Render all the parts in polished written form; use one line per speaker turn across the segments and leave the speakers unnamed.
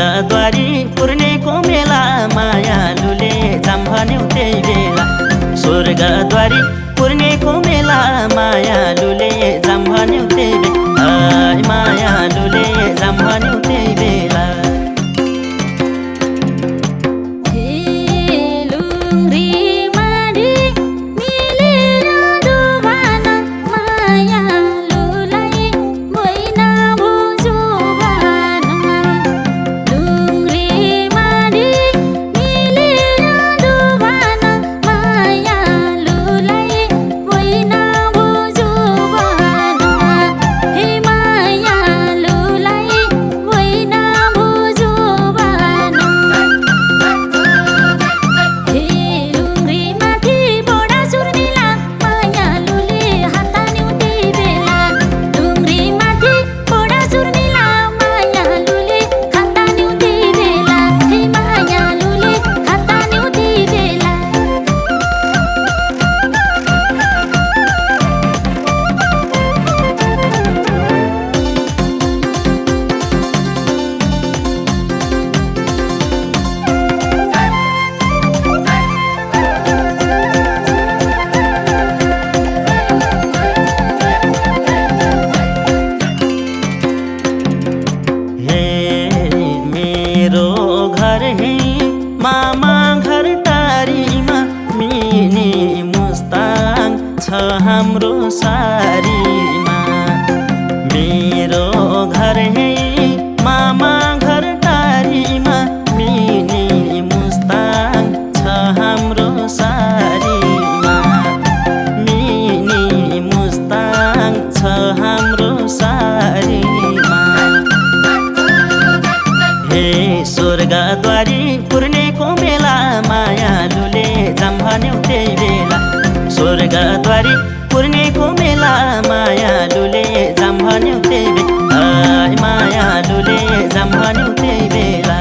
स्वर्गद्वारी पुर्नेको मेला मायालुले जाम भन्यौ त्यही बेला। स्वर्गद्वारी पुर्नेको मेला मायालुले जाम भन्यौ त्यही बेला। मायालुले जाम भन्यौ त्यही बेला। मामा घर टारीमा मिनी मुस्ताङ छ हाम्रो सारीमा। मेरो घर है मामा घर टारीमा मिनी मुस्ताङ छ हाम्रो सारीमा। मिनी मुस्ताङ छ हाम्रो सारीमा। हे स्वर्गद्वारी पुर्नेको मेला मायालुले जाम भन्यौ त्यही बेला। स्वर्गद्वारी पुर्नेको मेला मायालुले जाम भन्यौ त्यही बेला। मायालुले जाम भन्यौ त्यही बेला।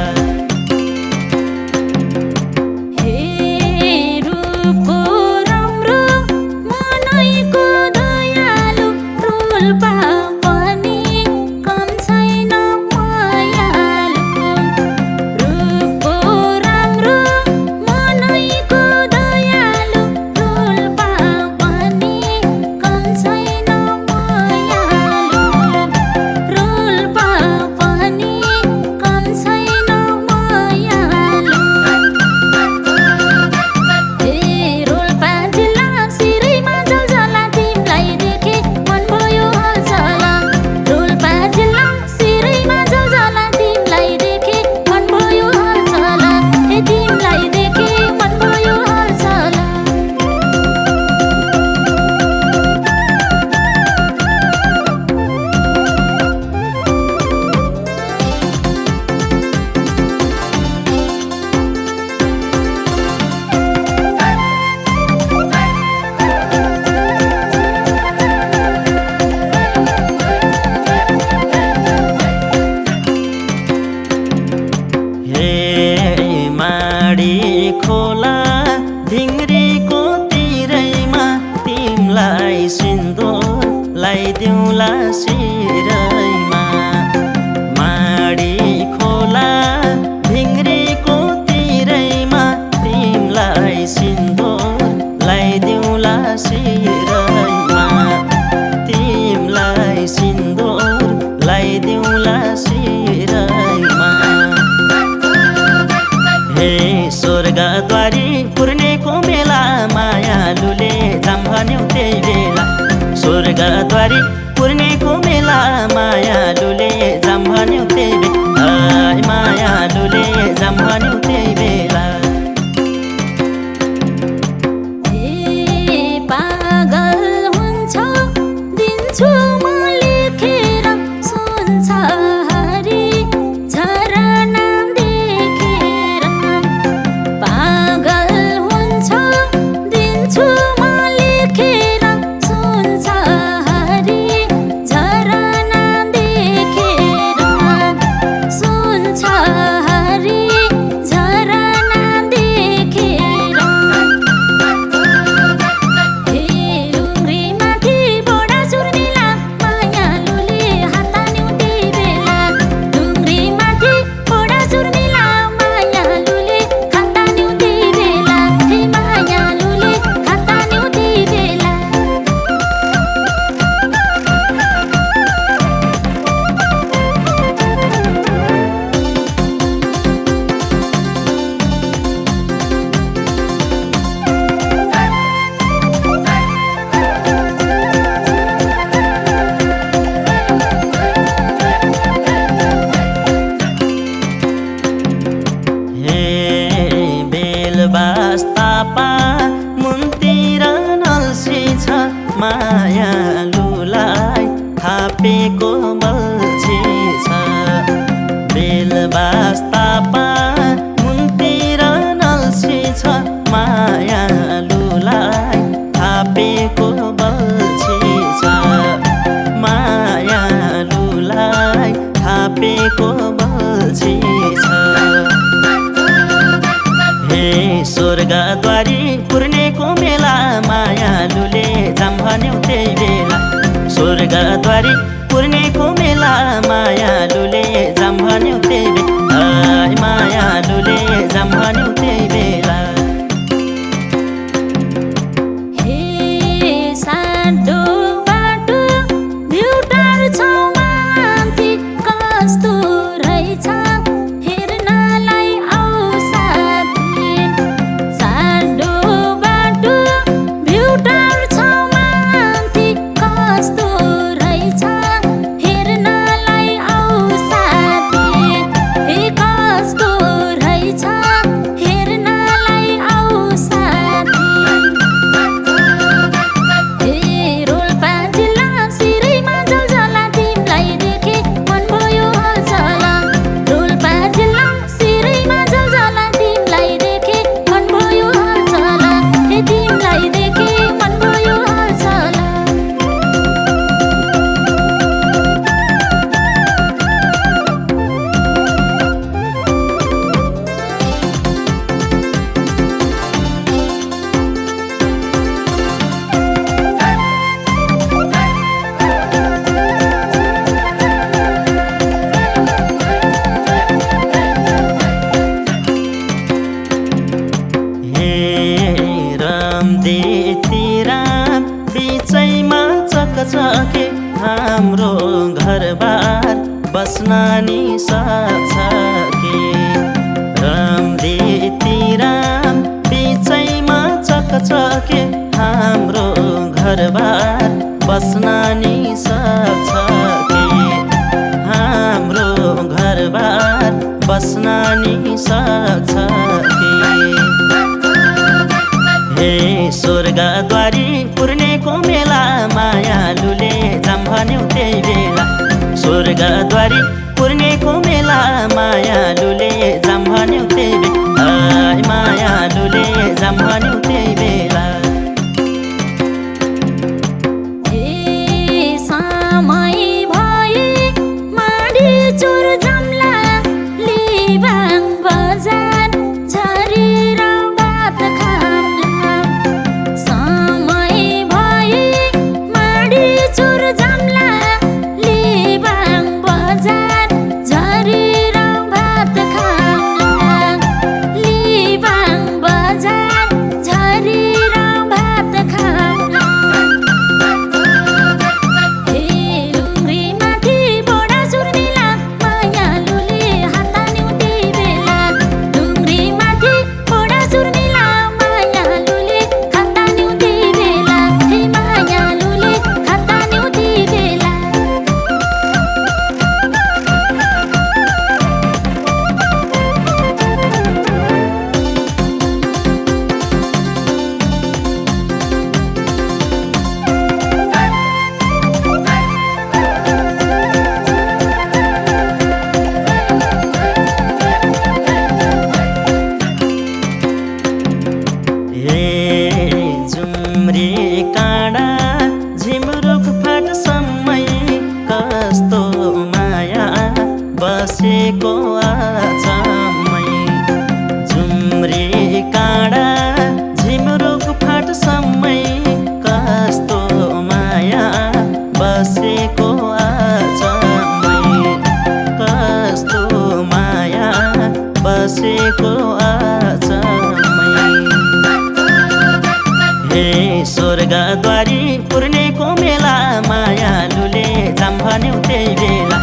खोला ढिङ्ग्रीको तिरैमा तिमलाई सिन्दुर लगाइदिउँला शिरैमा। माडी खोला ढिङ्ग्रीको तिरैमा तिमलाई सिन्दुर लगाइदिउँला शिरैमा। तिमलाई सिन्दुर लगाइदिउँला शिरैमा। हे स्वर्गद्वारी पुर्नेको मेला मायालुले जाम भन्यौ त्यही बेला। स्वर्गद्वारी पुर्नेको मेला मायालुले जाम भन्यौ त्यही बेला। मायालुले जाम भन्यौ त्यही बेला।
पागल हुन्छ दिन्छु म लेखेर सुनसरी झरा नाम देखेर। पागल हुन्छ दिन्छु म लेखेर सुनसरी झरा नाम देखेर। सुनसरी झरा
मायालुलाई थापेको बल्छी छ बेलबास्तापा मुन्तिर नल्छी छ मायालुलाई थापेको बल्छी छ मायालुलाई थापेको बल्छी छ हे स्वर्गद्वारी पुर्नेको मेला मायालुले जाम भन्यौ त्यही बेला स्वर्गद्वारी पुर्नेको मेला मायालुले जाम भन्यौ त्यही बेला मायालुले जाम भन्यौ त्यही बेला
हे साडो बाटो भ्युटार छाउमा माथि कस्तो रहेछ हेर्नलाई आऊ साथी साडो बाटो भ्युटार छाउमा माथि कस्तो रहेछ हेर्नलाई आऊ साथी हे कस्तो रहेछ हेर्नलाई आऊ साथी हे रोल्पा जिल्ला सिरैमा जलजला तिमीलाई देखे मन भयो हलचला रोल्पा जिल्ला सिरैमा जलजला तिमीलाई देखे मन भयो हलचला हे तिमीलाई देखे मन भयो हलचला
हे रामदेती राम बिचैमा चकचके हाम्रो घरबार बस्न नि सक्छ के रामदेती राम बिचैमा चकचके हाम्रो घरबार बस्न नि सक्छ के हाम्रो घरबार बस्न नि सक्छ के हे स्वर्गद्वारी पुर्नेको मेला मायालुले जाम भन्यौ त्यही बेला स्वर्गद्वारी पुर्नेको मेला मायालुले जाम भन्यौ त्यही बेला मायालुले जाम भन्यौ त्यही बेला
हे समय भए माडी चोर जम्ला लिबाङ बजार झरेर भात खाम्ला समय भए माडी चोर जम्ला लिबाङ बजार झरेर भात खाम्ला लिबाङ बजार झरेर भात खाम्ला हे लुङ्ग्री माथि बोडा सुर्मिला मायालुले हात तान्यौ त्यही बेला लुङ्ग्री माथि बोडा सुर्मिला मायालुले हात तान्यौ त्यही बेला हे मायालुले हात तान्यौ त्यही बेला
हे जुम्रे काँडा झिमरुक फाट समय कस्तो माया बसेको आचमै जुम्रे काँडा झिमरुक फाट समय कस्तो माया बसेको आचमै कस्तो माया बसेको आचमै हे स्वर्गद्वारी पुर्नेको मेला मायालुले जाम भन्यौ त्यही बेला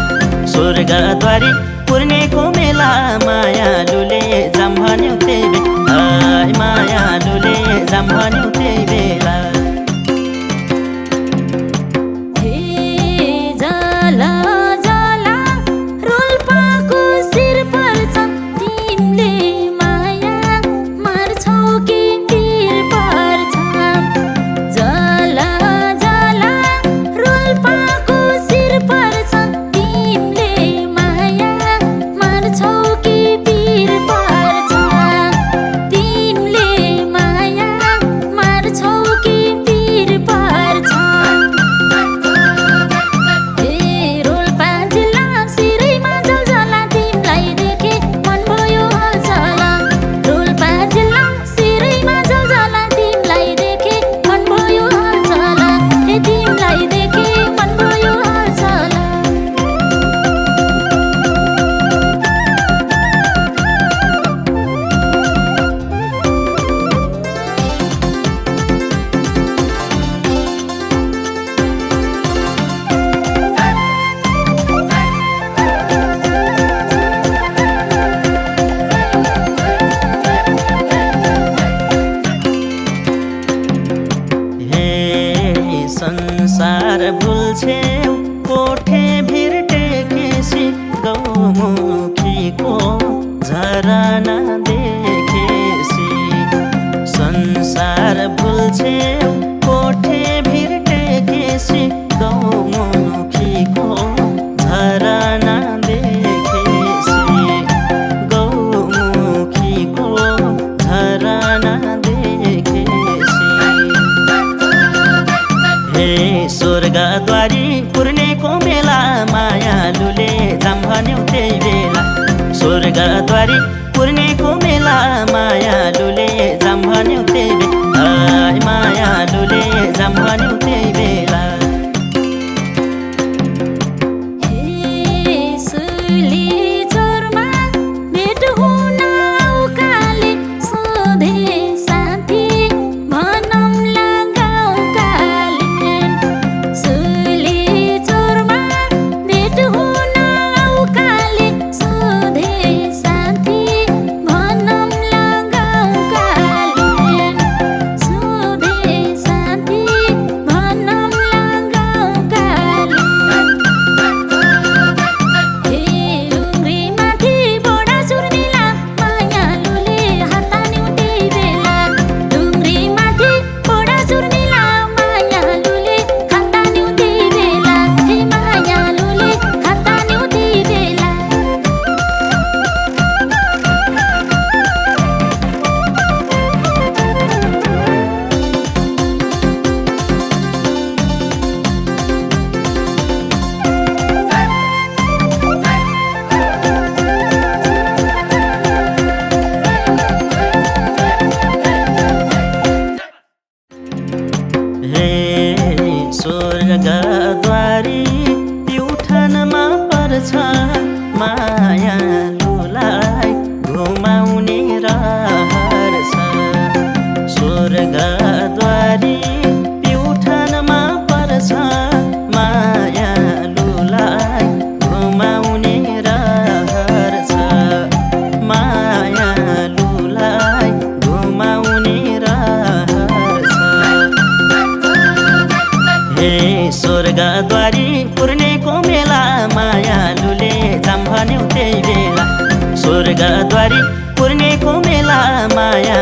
स्वर्गद्वारी पुर्नेको मेला मायालुले जाम भन्यौ त्यही बेला मायालुले जाम भन्यौ त्यही बेला
हे जला जला रोल्पाको शिर पर्छ तिमीले माया मार्छौ कि पिर पर्छ जला जला
संसार भुल्छेउ कोठे भिरटेकेसी गौमुखीको झरना देखेसी संसार भुल्छेउ कोठे भिरटेकेसी गौमुखीको झरना देखेसी गौमुखीको झरना देखेसी हे स्वर्गद्वारी पुर्नेको मेला मायालुले जाम भन्यौ त्यही बेला स्वर्गद्वारी पुर्नेको मेला मायालुले जाम भन्यौ त्यही बेला मायालुले जाम भन्यौ त्यही बेला स्वर्गद्वारी प्युठानमा पर्छ मायालुलाई घुमाउने रहर छ स्वर्गद्वारी प्युठानमा पर्छ मायालुलाई घुमाउने रहर छ मायालुलाई घुमाउने रहर छ हे स्वर्गद्वारी पुर्नेको मेला मायालुले जाम भन्यौ त्यही बेला स्वर्गद्वारी पुर्नेको मेला माया